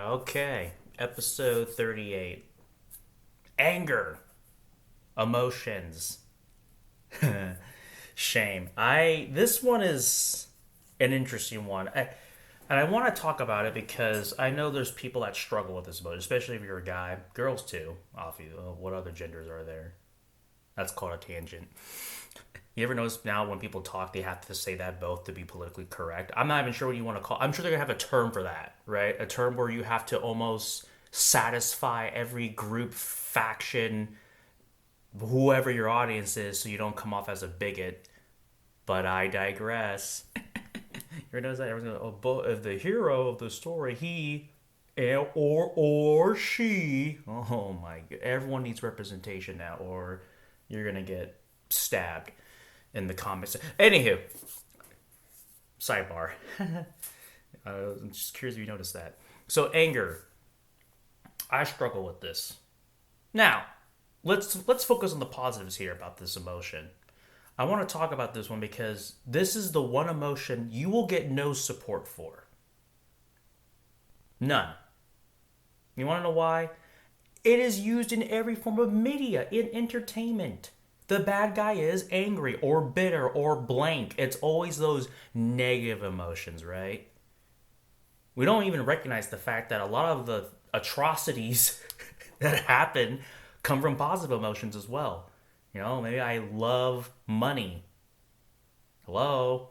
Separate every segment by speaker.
Speaker 1: Okay, episode 38. Anger, emotions, shame. This one is an interesting one. And I want to talk about it because I know there's people that struggle with this emotion, especially if you're a guy. Girls too, obviously. What other genders are there? That's called a tangent. You ever notice now when people talk, they have to say that both to be politically correct? I'm not even sure what you want to call. I'm sure they're gonna have a term for that, right? A term where you have to almost satisfy every group, faction, whoever your audience is, so you don't come off as a bigot. But I digress. You ever notice that everyone's going, "Oh, but the hero of the story, he or she." Oh my god! Everyone needs representation now, or you're gonna get stabbed in the comments. Anywho, sidebar. I'm just curious if you noticed that. So anger, I struggle with this. Now, let's focus on the positives here about this emotion. I want to talk about this one because this is the one emotion you will get no support for. None. You want to know why? It is used in every form of media, in entertainment. The bad guy is angry or bitter or blank. It's always those negative emotions, right? We don't even recognize the fact that a lot of the atrocities that happen come from positive emotions as well. Maybe I love money. Hello?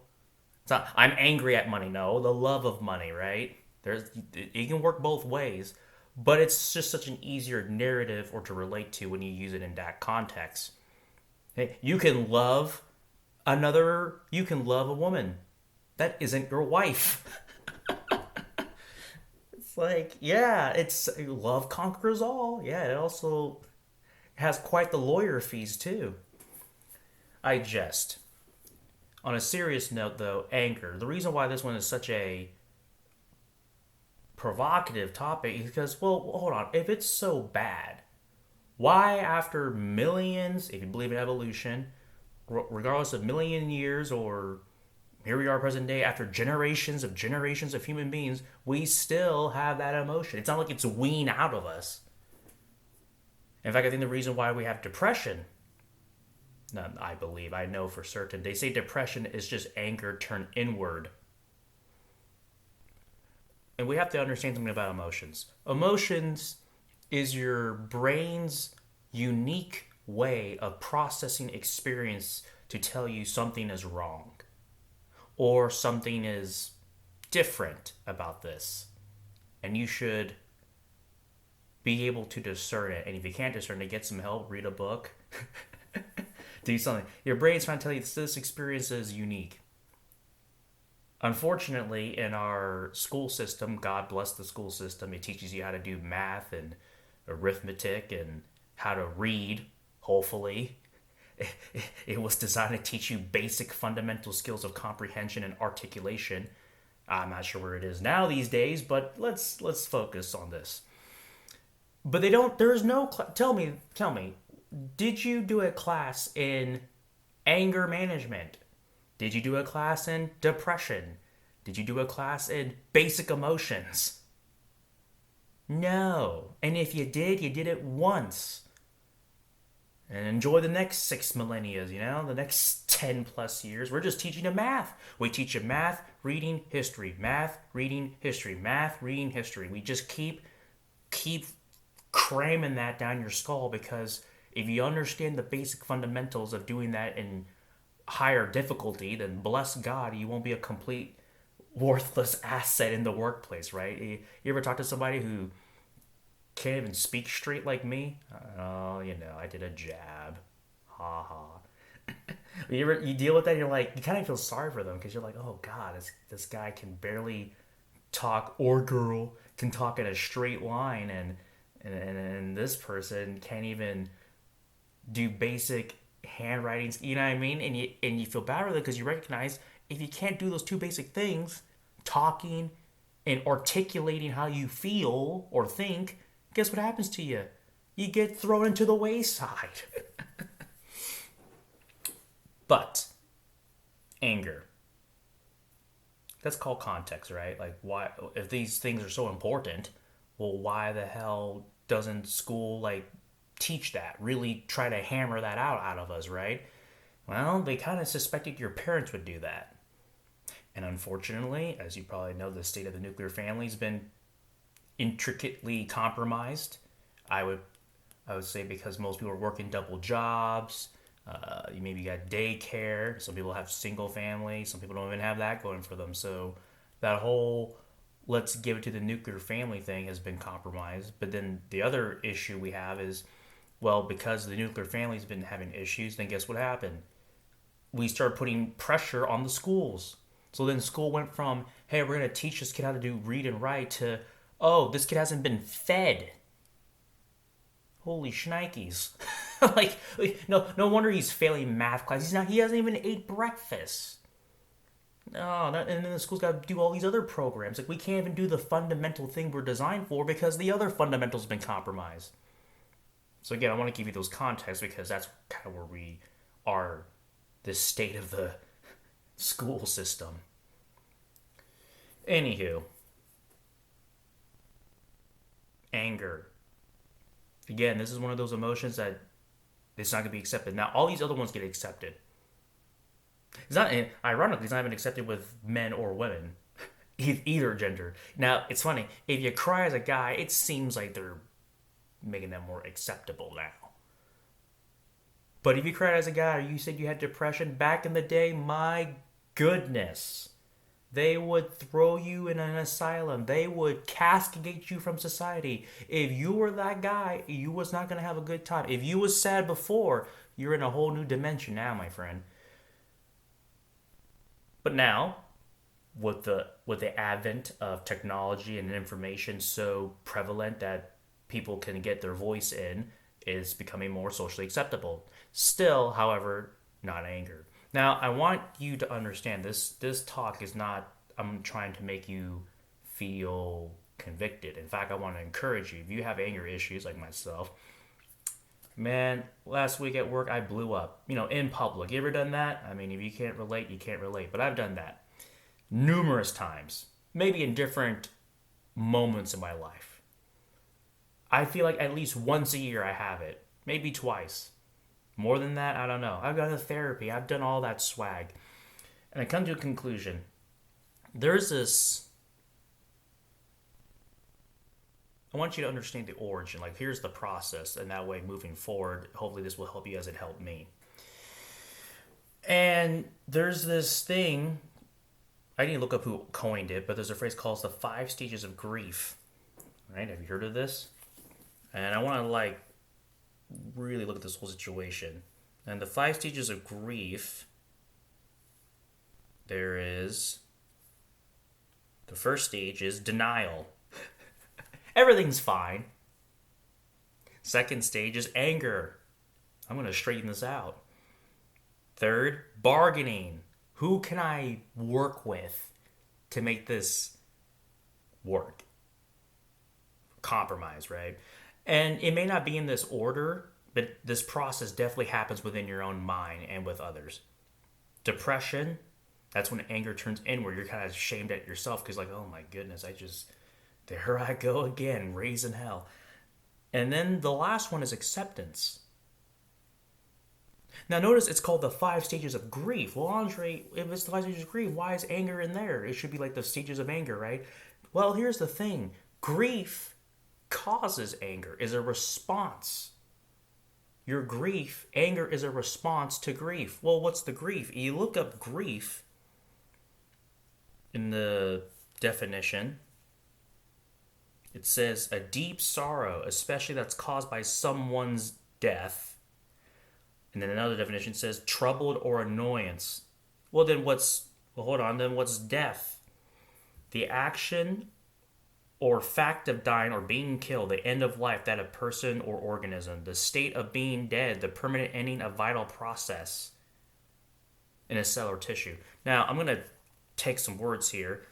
Speaker 1: It's not, I'm angry at money. No, the love of money, right? It can work both ways, but it's just such an easier narrative or to relate to when you use it in that context. Hey, you can love a woman that isn't your wife. It's like, yeah, it's love conquers all. Yeah, it also has quite the lawyer fees too. I jest. On a serious note, though, anger. The reason why this one is such a provocative topic is because, well, hold on. If it's so bad, why, after millions, if you believe in evolution, regardless of million years or here we are present day, after generations of human beings, we still have that emotion? It's not like it's weaned out of us. In fact, I think the reason why we have depression, no, I know for certain, they say depression is just anger turned inward. And we have to understand something about emotions. Emotions is your brain's unique way of processing experience to tell you something is wrong or something is different about this. And you should be able to discern it. And if you can't discern it, get some help, read a book, do something. Your brain's trying to tell you this experience is unique. Unfortunately, in our school system, God bless the school system, it teaches you how to do math and arithmetic and how to read, hopefully. It was designed to teach you basic fundamental skills of comprehension and articulation. I'm not sure where it is now these days, but let's focus on this. But they don't. There is no. Tell me. Did you do a class in anger management? Did you do a class in depression? Did you do a class in basic emotions? No. And if you did it once. And enjoy the next 6 millennia, the next 10 plus years. We're just teaching you math. We teach you math, reading, history, math, reading, history, math, reading, history. We just keep cramming that down your skull because if you understand the basic fundamentals of doing that in higher difficulty, then bless God, you won't be a complete worthless asset in the workplace, right? You ever talk to somebody who can't even speak straight like me? Oh, I did a jab. Ha ha. You deal with that, you're like, you kind of feel sorry for them because you're like, oh God, this guy can barely talk, or girl can talk in a straight line, and this person can't even do basic handwriting. You know what I mean? And you feel bad with it because you recognize if you can't do those two basic things, talking and articulating how you feel or think, guess what happens to you? You get thrown into the wayside. But anger, that's called context, right? Like, why, if these things are so important, Well, why the hell doesn't school like teach that? Really try to hammer that out of us, right? Well, they kind of suspected your parents would do that. And unfortunately, as you probably know, the state of the nuclear family's been intricately compromised. I would I would say because most people are working double jobs. You maybe got daycare. Some people have single family. Some people don't even have that going for them. So that whole let's give it to the nuclear family thing has been compromised. But then the other issue we have is, well, because the nuclear family's been having issues, then guess what happened? We started putting pressure on the schools. So then school went from, hey, we're going to teach this kid how to do read and write to, oh, this kid hasn't been fed. Holy shnikes. No wonder he's failing math class. He hasn't even ate breakfast. No, and then the school's got to do all these other programs. Like, we can't even do the fundamental thing we're designed for because the other fundamental's been compromised. So, again, I want to give you those contexts because that's kind of where we are, this state of the school system. Anywho, anger. Again, this is one of those emotions that it's not going to be accepted. Now, all these other ones get accepted. It's not, ironically, it's not even accepted with men or women, either gender. Now, it's funny. If you cry as a guy, it seems like they're making them more acceptable now. But if you cried as a guy or you said you had depression back in the day, my goodness. They would throw you in an asylum. They would castigate you from society. If you were that guy, you was not going to have a good time. If you was sad before, you're in a whole new dimension now, my friend. But now, with the advent of technology and information so prevalent that people can get their voice in, is becoming more socially acceptable. Still, however, not anger. Now, I want you to understand this talk is not I'm trying to make you feel convicted. In fact, I want to encourage you. If you have anger issues like myself, man, last week at work I blew up, in public. You ever done that? I mean, if you can't relate, you can't relate, but I've done that numerous times, maybe in different moments in my life. I feel like at least once a year I have it, maybe twice. More than that, I don't know. I've gone to therapy. I've done all that swag. And I come to a conclusion. There's this. I want you to understand the origin. Like, here's the process. And that way, moving forward, hopefully this will help you as it helped me. And there's this thing. I didn't look up who coined it, but there's a phrase called the 5 stages of grief. Right? Have you heard of this? And I want to, really look at this whole situation. And the 5 stages of grief, there is the first stage is denial. Everything's fine. Second stage is anger. I'm going to straighten this out. Third, bargaining. Who can I work with to make this work? Compromise, right? And it may not be in this order, but this process definitely happens within your own mind and with others. Depression, that's when anger turns inward. You're kind of ashamed at yourself because, oh my goodness, there I go again, raising hell. And then the last one is acceptance. Now notice it's called the 5 stages of grief. Well, Andre, if it's the 5 stages of grief, why is anger in there? It should be like the stages of anger, right? Well, here's the thing. Grief causes anger, is a response. Your grief, anger is a response to grief. Well, what's the grief? You look up grief in the definition. It says a deep sorrow, especially that's caused by someone's death. And then another definition says troubled or annoyance. Well, hold on, then what's death? The action or fact of dying or being killed, the end of life, that of person or organism, the state of being dead, the permanent ending of vital process in a cell or tissue. Now, I'm going to take some words here,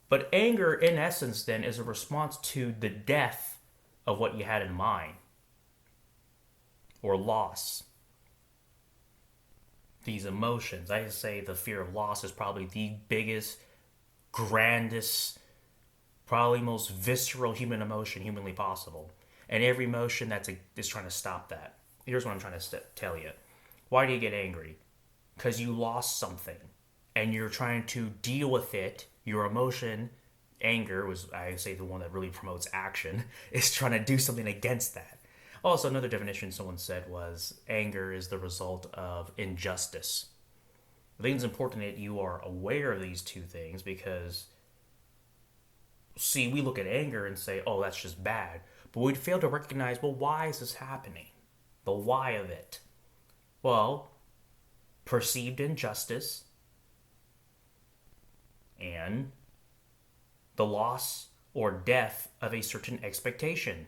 Speaker 1: but anger, in essence, then, is a response to the death of what you had in mind, or loss. These emotions, I say the fear of loss is probably the biggest, grandest Probably most visceral human emotion humanly possible. And every emotion is trying to stop that. Here's what I'm trying to tell you. Why do you get angry? Because you lost something and you're trying to deal with it. Your emotion, anger, was, I say, the one that really promotes action, is trying to do something against that. Also, another definition someone said was anger is the result of injustice. I think it's important that you are aware of these two things because, see, we look at anger and say, oh, that's just bad. But we'd fail to recognize, well, why is this happening? The why of it. Well, perceived injustice and the loss or death of a certain expectation.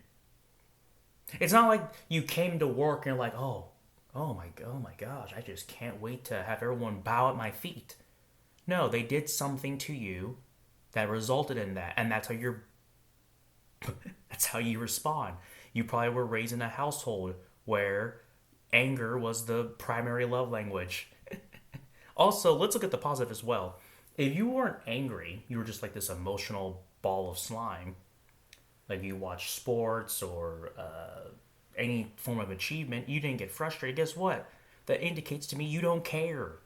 Speaker 1: It's not like you came to work and you're like, oh my gosh, I just can't wait to have everyone bow at my feet. No, they did something to you that resulted in that, and that's how you respond. You probably were raised in a household where anger was the primary love language. Also, let's look at the positive as well. If you weren't angry, you were just like this emotional ball of slime. Like you watch sports or any form of achievement, you didn't get frustrated. Guess what? That indicates to me you don't care.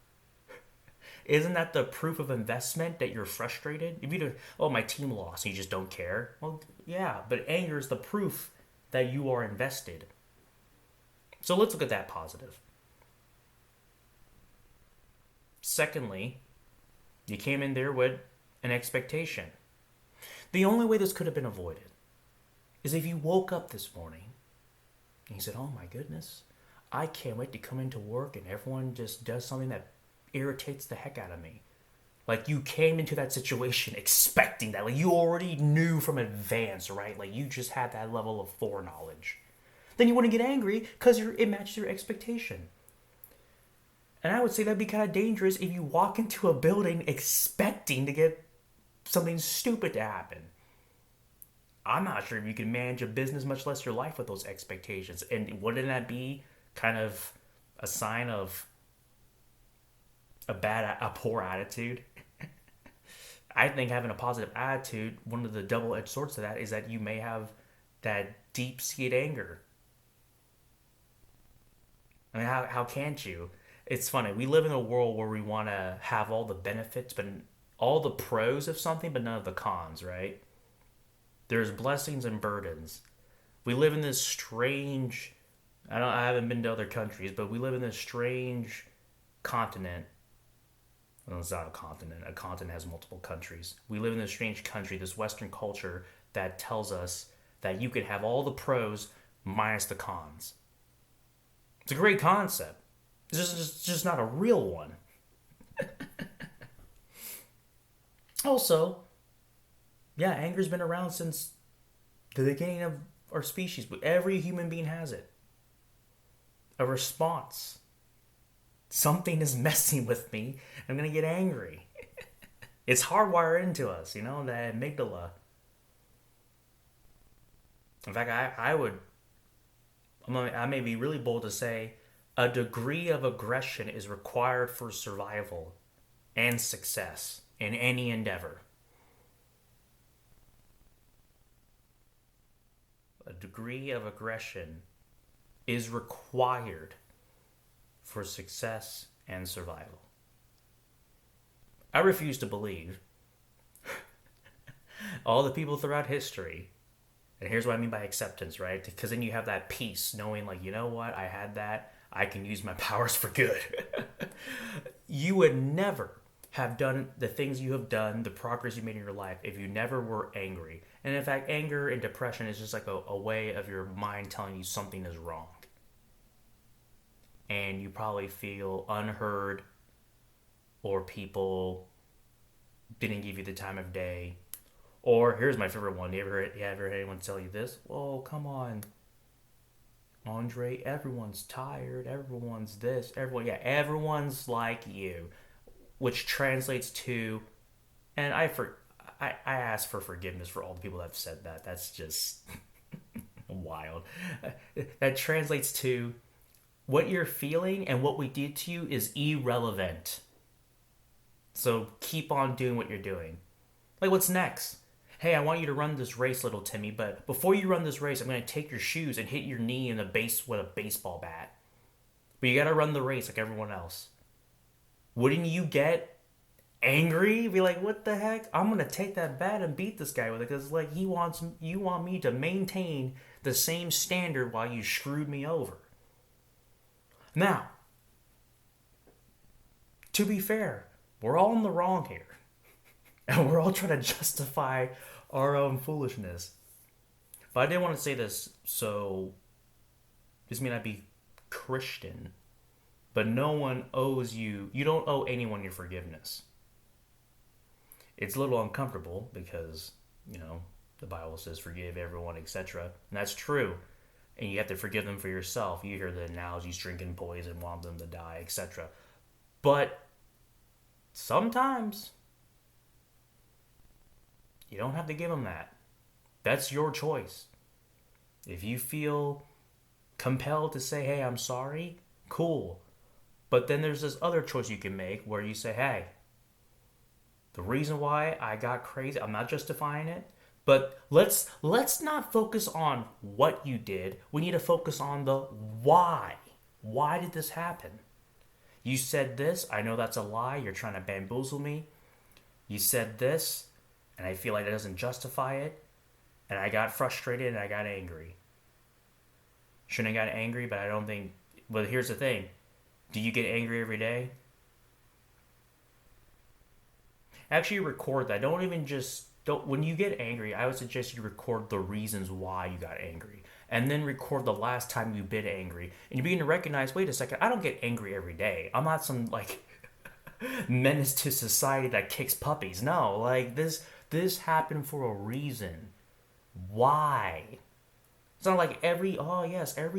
Speaker 1: Isn't that the proof of investment that you're frustrated? If you do, oh, my team lost, and you just don't care. Well, yeah, but anger is the proof that you are invested. So let's look at that positive. Secondly, you came in there with an expectation. The only way this could have been avoided is if you woke up this morning and you said, oh my goodness, I can't wait to come into work and everyone just does something that irritates the heck out of me. Like you came into that situation expecting that. Like you already knew from advance, right? Like you just had that level of foreknowledge. Then you wouldn't get angry because it matched your expectation. And I would say that'd be kind of dangerous if you walk into a building expecting to get something stupid to happen. I'm not sure if you can manage a business, much less your life, with those expectations. And wouldn't that be kind of a sign of a poor attitude? I think having a positive attitude, one of the double-edged swords of that is that you may have that deep-seated anger. I mean, how can't you? It's funny. We live in a world where we want to have all the benefits, but all the pros of something, but none of the cons, right? There's blessings and burdens. We live in this strange, I haven't been to other countries, but we live in this strange continent. Well, it's not a continent. A continent has multiple countries. We live in this strange country, this Western culture that tells us that you can have all the pros minus the cons. It's a great concept. It's just not a real one. Also, yeah, anger's been around since the beginning of our species. But every human being has it. A response. Something is messing with me. I'm going to get angry. It's hardwired into us, the amygdala. In fact, I may be really bold to say a degree of aggression is required for survival and success in any endeavor. A degree of aggression is required for success and survival. I refuse to believe all the people throughout history, and here's what I mean by acceptance, right? Because then you have that peace, knowing like, you know what, I had that, I can use my powers for good. You would never have done the things you have done, the progress you made in your life, if you never were angry. And in fact, anger and depression is just like a way of your mind telling you something is wrong. And you probably feel unheard, or people didn't give you the time of day. Or here's my favorite one. You ever heard anyone tell you this? Oh, come on, Andre, everyone's tired, everyone's this, everyone's like you. Which translates to, and I ask for forgiveness for all the people that have said that. That's just wild. That translates to, what you're feeling and what we did to you is irrelevant. So keep on doing what you're doing. Like, what's next? Hey, I want you to run this race, little Timmy, but before you run this race, I'm going to take your shoes and hit your knee in the base with a baseball bat. But you got to run the race like everyone else. Wouldn't you get angry? Be like, what the heck? I'm going to take that bat and beat this guy with it because like you want me to maintain the same standard while you screwed me over. Now, to be fair, we're all in the wrong here. And we're all trying to justify our own foolishness. But I did want to say this, so this may not be Christian, but no one owes you don't owe anyone your forgiveness. It's a little uncomfortable because, the Bible says forgive everyone, etc. And that's true. And you have to forgive them for yourself. You hear the analogies, drinking poison, want them to die, etc. But sometimes you don't have to give them that. That's your choice. If you feel compelled to say, hey, I'm sorry, cool. But then there's this other choice you can make where you say, hey, the reason why I got crazy, I'm not justifying it, but let's not focus on what you did. We need to focus on the why. Why did this happen? You said this, I know that's a lie, you're trying to bamboozle me. You said this, and I feel like that doesn't justify it, and I got frustrated and I got angry. Shouldn't have got angry, but I don't think, but here's the thing. Do you get angry every day? Actually record that. When you get angry, I would suggest you record the reasons why you got angry. And then record the last time you've been angry. And you begin to recognize, wait a second, I don't get angry every day. I'm not some, menace to society that kicks puppies. No, this happened for a reason. Why? It's not like every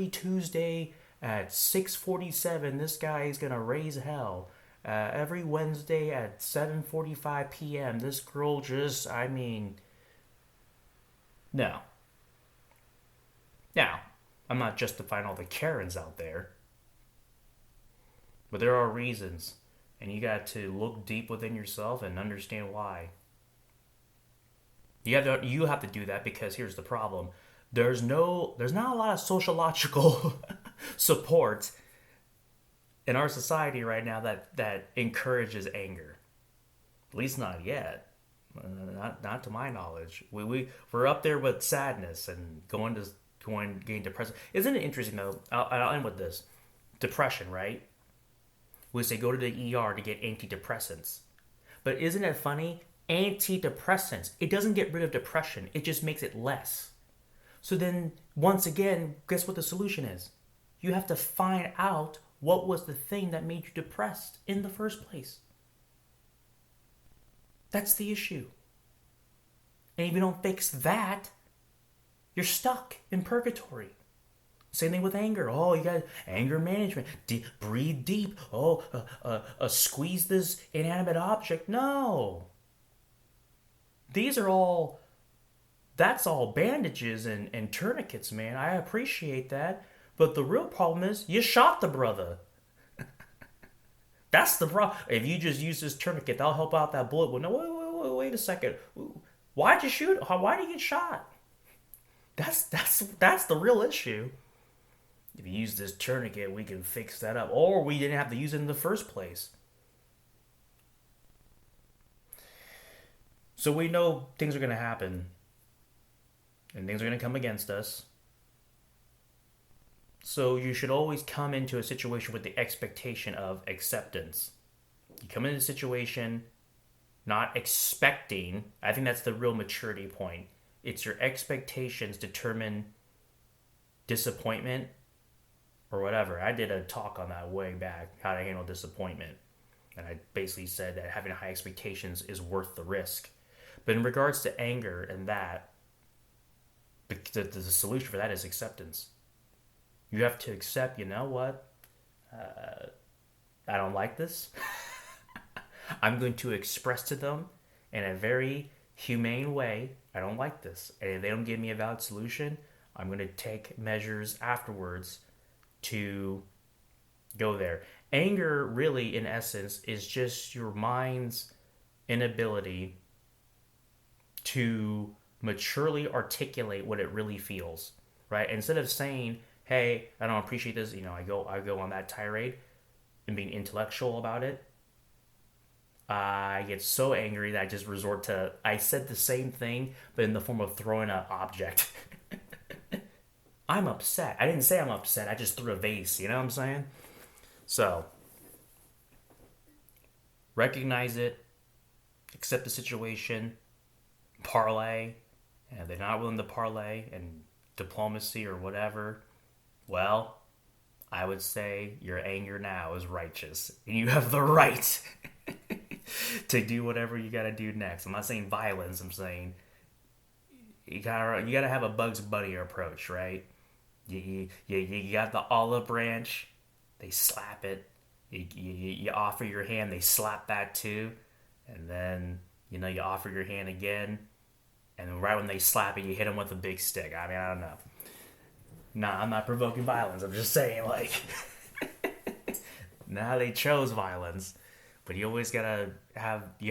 Speaker 1: Tuesday at 6:47, this guy is gonna raise hell. Every Wednesday at 7:45 p.m., this girl no. Now, I'm not justifying all the Karens out there, but there are reasons, and you got to look deep within yourself and understand why. You have to do that because here's the problem. There's not a lot of sociological support in our society right now that encourages anger. At least not yet. Not to my knowledge. We're up there with sadness and getting depressed. Isn't it interesting though? I'll end with this. Depression, right? We say go to the ER to get antidepressants. But isn't it funny? Antidepressants. It doesn't get rid of depression. It just makes it less. So then, once again, guess what the solution is? You have to find out what was the thing that made you depressed in the first place. That's the issue. And if you don't fix that, you're stuck in purgatory. Same thing with anger. Oh, you got anger management. Breathe deep. Oh, squeeze this inanimate object. No. That's all bandages and tourniquets, man. I appreciate that. But the real problem is you shot the brother. That's the problem. If you just use this tourniquet, that'll help out that bullet. Well, no, wait a second. Why'd you shoot? Why did you get shot? That's the real issue. If you use this tourniquet, we can fix that up. Or we didn't have to use it in the first place. So we know things are going to happen. And things are going to come against us. So you should always come into a situation with the expectation of acceptance. You come into a situation not expecting. I think that's the real maturity point. It's your expectations determine disappointment or whatever. I did a talk on that way back, how to handle disappointment. And I basically said that having high expectations is worth the risk. But in regards to anger and that, the solution for that is acceptance. You have to accept, you know what? I don't like this. I'm going to express to them in a very humane way, I don't like this. And if they don't give me a valid solution, I'm going to take measures afterwards to go there. Anger, really, in essence, is just your mind's inability to maturely articulate what it really feels, right? Instead of saying, "Hey, I don't appreciate this," I go on that tirade and being intellectual about it. I get so angry that I just resort to I said the same thing, but in the form of throwing an object. I'm upset. I didn't say I'm upset. I just threw a vase. You know what I'm saying? So recognize it, accept the situation, parlay, and if they're not willing to parlay and diplomacy or whatever, well, I would say your anger now is righteous. And you have the right to do whatever you gotta do next. I'm not saying violence, I'm saying you gotta have a Bugs Bunny approach, right? You got the olive branch, they slap it. You offer your hand, they slap that too. And then, you offer your hand again. And then right when they slap it, you hit them with a big stick. I mean, I don't know. Nah, I'm not provoking violence. I'm just saying, like, now they chose violence. But you always you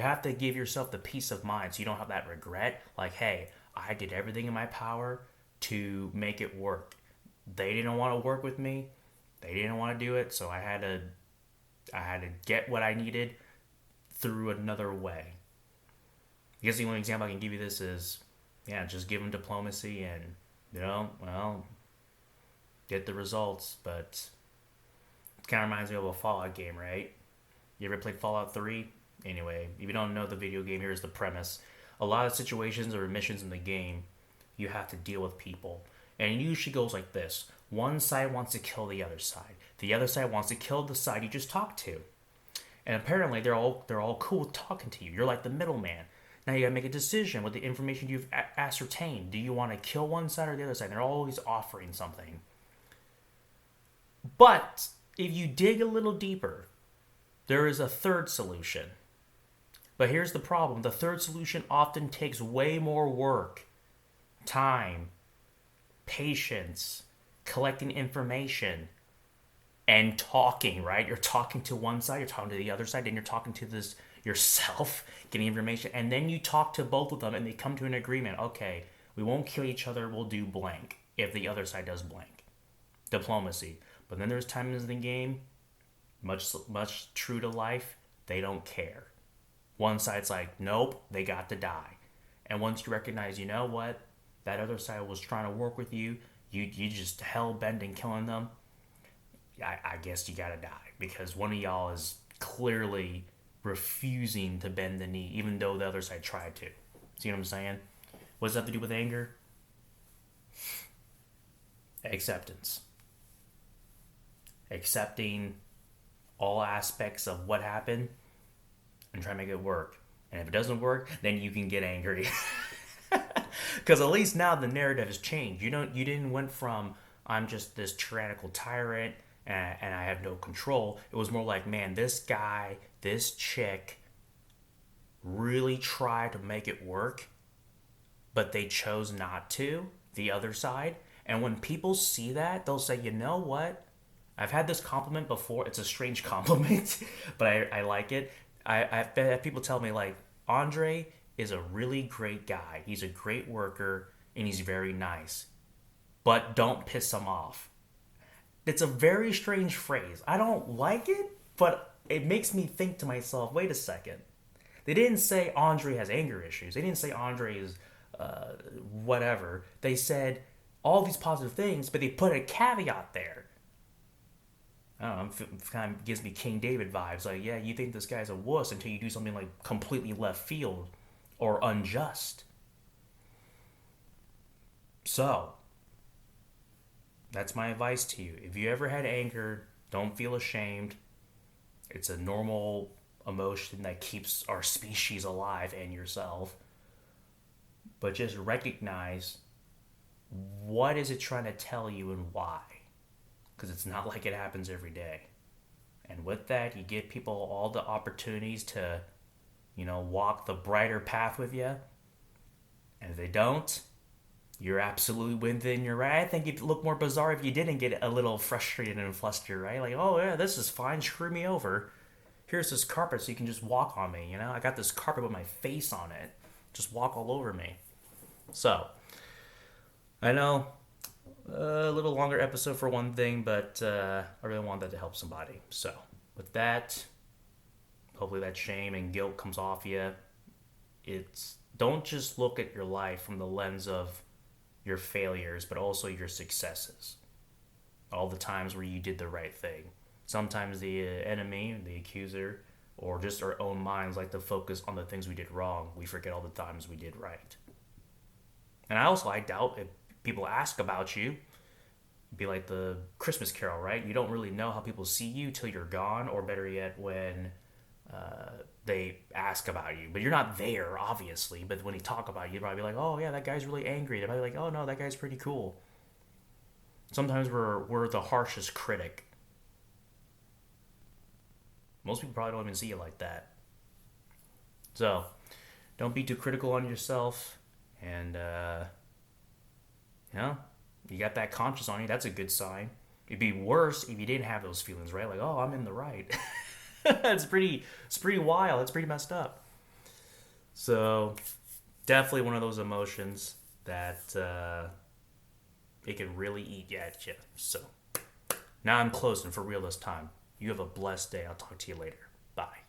Speaker 1: have to give yourself the peace of mind so you don't have that regret. Like, hey, I did everything in my power to make it work. They didn't want to work with me. They didn't want to do it, so I had to get what I needed through another way. I guess the only example I can give you this is, just give them diplomacy and, get the results. But it kind of reminds me of a Fallout game, right? You ever played Fallout 3? Anyway, if you don't know the video game, here's the premise. A lot of situations or missions in the game, you have to deal with people. And it usually goes like this. One side wants to kill the other side. The other side wants to kill the side you just talked to. And apparently they're all cool with talking to you. You're like the middleman. Now you gotta make a decision with the information you've ascertained. Do you want to kill one side or the other side? They're always offering something. But if you dig a little deeper, there is a third solution. But here's the problem. The third solution often takes way more work, time, patience, collecting information, and talking, right? You're talking to one side, you're talking to the other side, then you're talking to this yourself, getting information, and then you talk to both of them and they come to an agreement. Okay, we won't kill each other, we'll do blank if the other side does blank. Diplomacy. But then there's times in the game, much true to life, they don't care. One side's like, nope, they got to die. And once you recognize, you know what, that other side was trying to work with you, you just hell-bent in killing them, I guess you gotta die. Because one of y'all is clearly refusing to bend the knee, even though the other side tried to. See what I'm saying? What does that have to do with anger? Acceptance. Accepting all aspects of what happened and try to make it work. And if it doesn't work, then you can get angry. Because at least now the narrative has changed. You didn't went from I'm just this tyrannical tyrant and I have no control. It was more like, man, this guy, this chick really tried to make it work, but they chose not to, the other side. And when people see that, they'll say, you know what? I've had this compliment before. It's a strange compliment, but I like it. I've had people tell me, like, Andre is a really great guy. He's a great worker, and he's very nice. But don't piss him off. It's a very strange phrase. I don't like it, but it makes me think to myself, wait a second. They didn't say Andre has anger issues. They didn't say Andre is whatever. They said all these positive things, but they put a caveat there. I don't know, it kind of gives me King David vibes. Like, yeah, you think this guy's a wuss until you do something like completely left field or unjust. So, that's my advice to you. If you ever had anger, don't feel ashamed. It's a normal emotion that keeps our species alive and yourself. But just recognize, what is it trying to tell you and why? Because it's not like it happens every day. And with that, you give people all the opportunities to, walk the brighter path with you. And if they don't, you're absolutely within your right. I think it'd look more bizarre if you didn't get a little frustrated and flustered, right? Like, oh yeah, this is fine, screw me over. Here's this carpet so you can just walk on me, I got this carpet with my face on it. just walk all over me. So, I know a little longer episode for one thing, but I really want that to help somebody. So, with that, hopefully that shame and guilt comes off you. It's don't just look at your life from the lens of your failures, but also your successes. All the times where you did the right thing. Sometimes the enemy, the accuser, or just our own minds like to focus on the things we did wrong. We forget all the times we did right. And I doubt if people ask about you, it'd be like the Christmas Carol, right? You don't really know how people see you till you're gone, or better yet, when they ask about you. But you're not there, obviously. But when they talk about you, you'd probably be like, oh, yeah, that guy's really angry. They'd probably be like, oh, no, that guy's pretty cool. Sometimes we're the harshest critic. Most people probably don't even see you like that. So, don't be too critical on yourself. And, you got that conscience on you. That's a good sign. It'd be worse if you didn't have those feelings, right? Like, oh, I'm in the right. It's pretty wild. It's pretty messed up. So, definitely one of those emotions that it can really eat at you. So, now I'm closing for real this time. You have a blessed day. I'll talk to you later. Bye.